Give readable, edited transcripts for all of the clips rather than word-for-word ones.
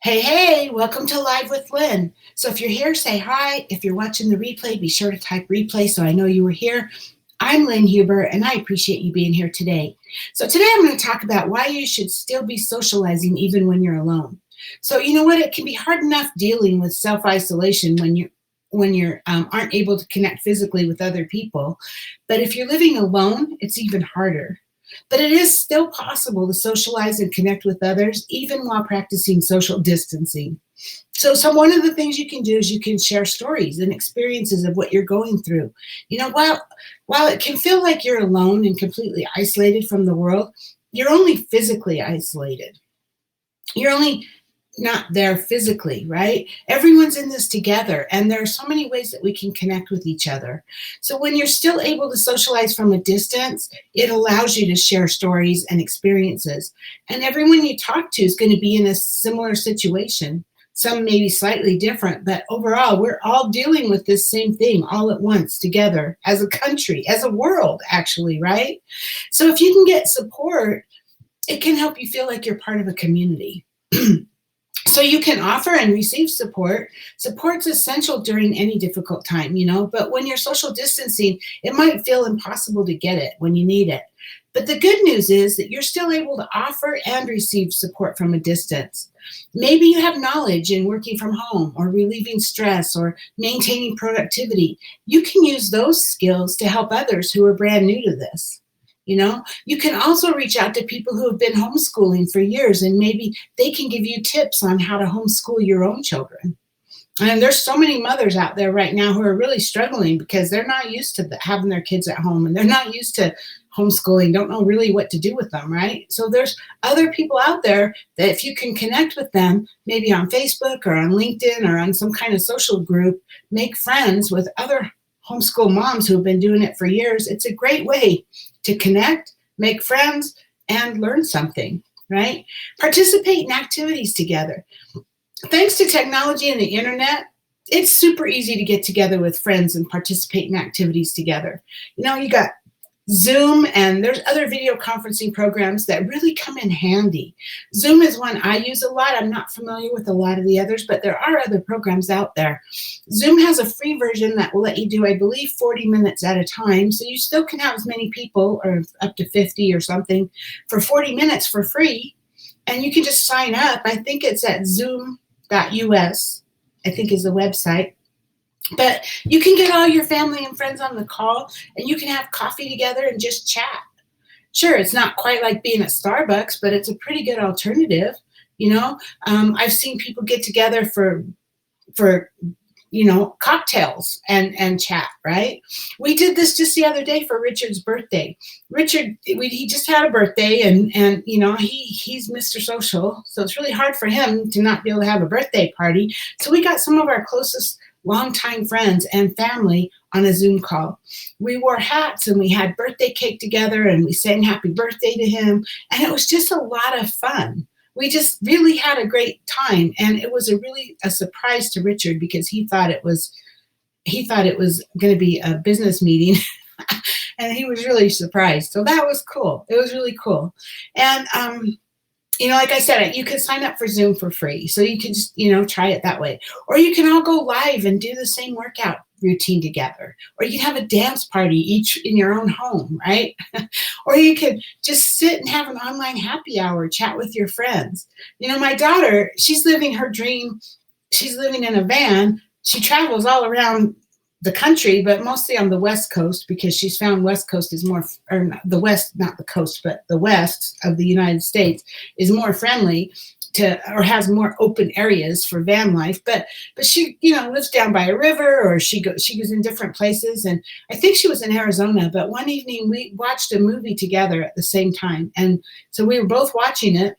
Hey, hey, welcome to Live with Lynn. So if you're here, say hi. If you're watching the replay, be sure to type replay so I know you were here. I'm Lynn Huber, and I appreciate you being here today. So today I'm going to talk about why you should still be socializing even when you're alone. So you know what? It can be hard enough dealing with self-isolation when you aren't able to connect physically with other people. But if you're living alone, it's even harder. But it is still possible to socialize and connect with others, even while practicing social distancing. So one of the things you can do is you can share stories and experiences of what you're going through. While it can feel like you're alone and completely isolated from the world, you're only physically isolated. You're only not there physically, right? Everyone's in this together, and there are so many ways that we can connect with each other. So when you're still able to socialize from a distance, it allows you to share stories and experiences. And everyone you talk to is going to be in a similar situation. Some may be slightly different, but overall, we're all dealing with this same thing all at once together as a country, as a world, actually, right? So if you can get support, it can help you feel like you're part of a community. So you can offer and receive support. Support's essential during any difficult time, but when you're social distancing, it might feel impossible to get it when you need it. But the good news is that you're still able to offer and receive support from a distance. Maybe you have knowledge in working from home or relieving stress or maintaining productivity. You can use those skills to help others who are brand new to this. You can also reach out to people who have been homeschooling for years, and maybe they can give you tips on how to homeschool your own children. And there's so many mothers out there right now who are really struggling because they're not used to having their kids at home, and they're not used to homeschooling, don't know really what to do with them, right? So there's other people out there that if you can connect with them, maybe on Facebook or on LinkedIn or on some kind of social group, make friends with other homeschool moms who have been doing it for years. It's a great way to connect, make friends, and learn something, right? Participate in activities together. Thanks to technology and the internet, it's super easy to get together with friends and participate in activities together. You got Zoom, and there's other video conferencing programs that really come in handy. Zoom is one I use a lot. I'm not familiar with a lot of the others, but there are other programs out there. Zoom has a free version that will let you do, I believe, 40 minutes at a time. So you still can have as many people, or up to 50 or something, for 40 minutes for free. And you can just sign up. I think it's at zoom.us, I think is the website. But you can get all your family and friends on the call, and you can have coffee together and just chat. Sure, it's not quite like being at Starbucks, but it's a pretty good alternative. I've seen people get together for cocktails and chat, right? We did this just the other day for Richard's birthday. Richard, he just had a birthday, and he's Mr. Social, so it's really hard for him to not be able to have a birthday party. So we got some of our closest longtime friends and family on a Zoom call. We wore hats, and we had birthday cake together, and we sang happy birthday to him, and it was just a lot of fun. We just really had a great time, and it was a surprise to Richard because he thought it was going to be a business meeting, and he was really surprised. So that was cool. It was really cool. And like I said, you can sign up for Zoom for free. So you can just, try it that way. Or you can all go live and do the same workout routine together. Or you can have a dance party each in your own home, right? Or you could just sit and have an online happy hour, chat with your friends. My daughter, she's living her dream. She's living in a van. She travels all around the country, but mostly on the West Coast, because she's found West Coast is more, or the West, not the coast, but the West of the United States is more friendly or has more open areas for van life. But she, lives down by a river, or she goes in different places. And I think she was in Arizona, but one evening we watched a movie together at the same time. And so we were both watching it,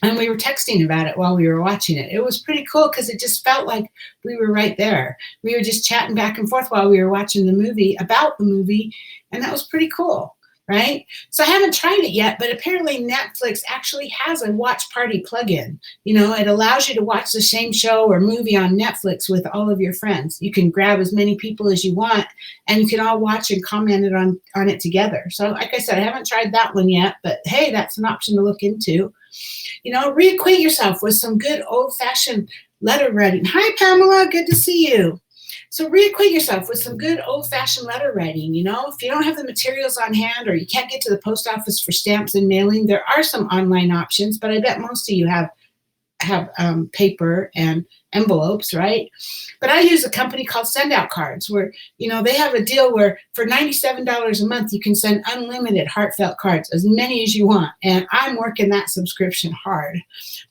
and we were texting about it while we were watching it. It was pretty cool because it just felt like we were right there. We were just chatting back and forth while we were watching the movie, about the movie, and that was pretty cool, right? So I haven't tried it yet, but apparently Netflix actually has a watch party plugin. It allows you to watch the same show or movie on Netflix with all of your friends. You can grab as many people as you want, and you can all watch and comment on it together. So like I said, I haven't tried that one yet, but hey, that's an option to look into. Reacquaint yourself with some good old-fashioned letter writing. Hi, Pamela. Good to see you. So reacquaint yourself with some good old-fashioned letter writing. If you don't have the materials on hand or you can't get to the post office for stamps and mailing, there are some online options, but I bet most of you have paper and envelopes, right? But I use a company called Send Out Cards where, they have a deal where for $97 a month, you can send unlimited heartfelt cards, as many as you want. And I'm working that subscription hard.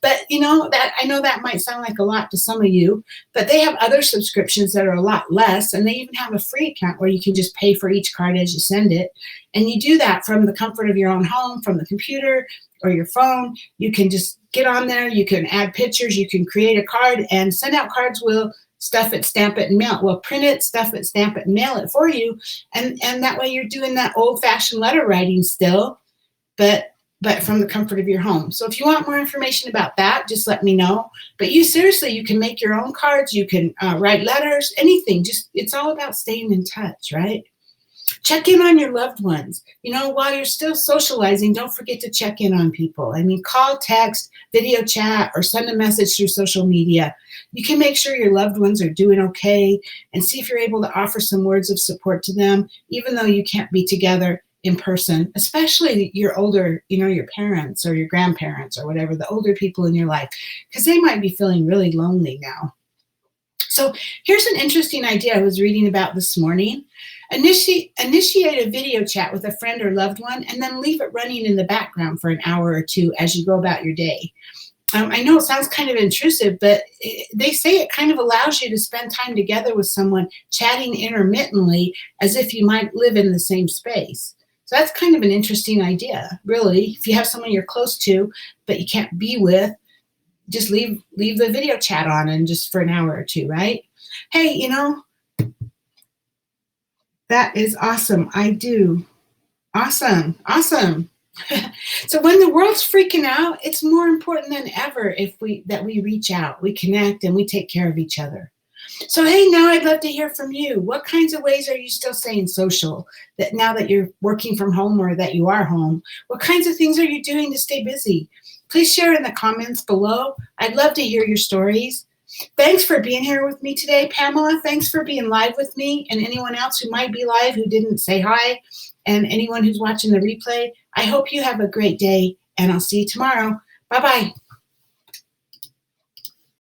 But, I know that might sound like a lot to some of you, but they have other subscriptions that are a lot less. And they even have a free account where you can just pay for each card as you send it. And you do that from the comfort of your own home, from the computer or your phone. You can just get on there, you can add pictures, you can create a card, and Send Out Cards will stuff it, stamp it, and mail it. Well, print it, stuff it, stamp it, and mail it for you. And that way you're doing that old-fashioned letter writing still, but from the comfort of your home. So if you want more information about that, just let me know. But you can make your own cards, you can write letters, anything. It's all about staying in touch, right? Check in on your loved ones. While you're still socializing, don't forget to check in on people. Call, text, video chat, or send a message through social media. You can make sure your loved ones are doing okay and see if you're able to offer some words of support to them, even though you can't be together in person, especially your older, your parents or your grandparents or whatever, the older people in your life, because they might be feeling really lonely now. So here's an interesting idea I was reading about this morning. Initiate a video chat with a friend or loved one, and then leave it running in the background for an hour or two as you go about your day. I know it sounds kind of intrusive, but they say it kind of allows you to spend time together with someone, chatting intermittently as if you might live in the same space. So that's kind of an interesting idea, really. If you have someone you're close to, but you can't be with, just leave the video chat on and just for an hour or two, right? Hey, that is awesome. I do. Awesome. So when the world's freaking out, it's more important than ever that we reach out, we connect, and we take care of each other. So hey, now I'd love to hear from you. What kinds of ways are you still staying social that now that you're working from home or that you are home? What kinds of things are you doing to stay busy? Please share in the comments below. I'd love to hear your stories. Thanks for being here with me today, Pamela. Thanks for being live with me, and anyone else who might be live who didn't say hi, and anyone who's watching the replay. I hope you have a great day, and I'll see you tomorrow. Bye-bye.